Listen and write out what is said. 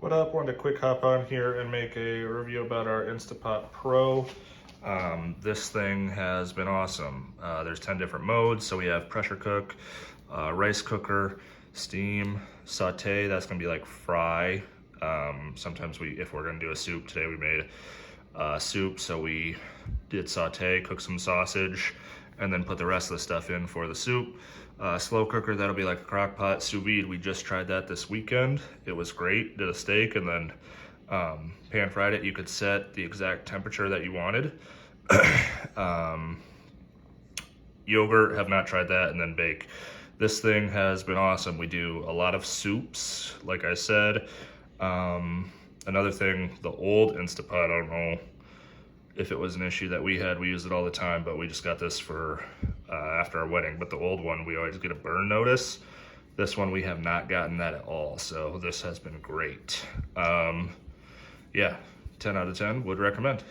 What up? Wanted to quick hop on here and make a review about our Pot Pro. This thing has been awesome. There's 10 different modes. So we have pressure cook, rice cooker, steam, saute. That's gonna be like fry. Sometimes if we're gonna do a soup, today we made soup. So we did saute, cook some sausage, and then put the rest of the stuff in for the soup. Slow cooker, that'll be like a crock pot. Sous vide, we just tried that this weekend. It was great. Did a steak and then pan fried it. You could set the exact temperature that you wanted. Yogurt, have not tried that, and then bake. This thing has been awesome. We do a lot of soups, like I said. Another thing, the old Instapot, I don't know if it was an issue that we had. We used it all the time, but we just got this for after our wedding. But the old one, we always get a burn notice. This one, we have not gotten that at all. So this has been great. Yeah, 10 out of 10, would recommend.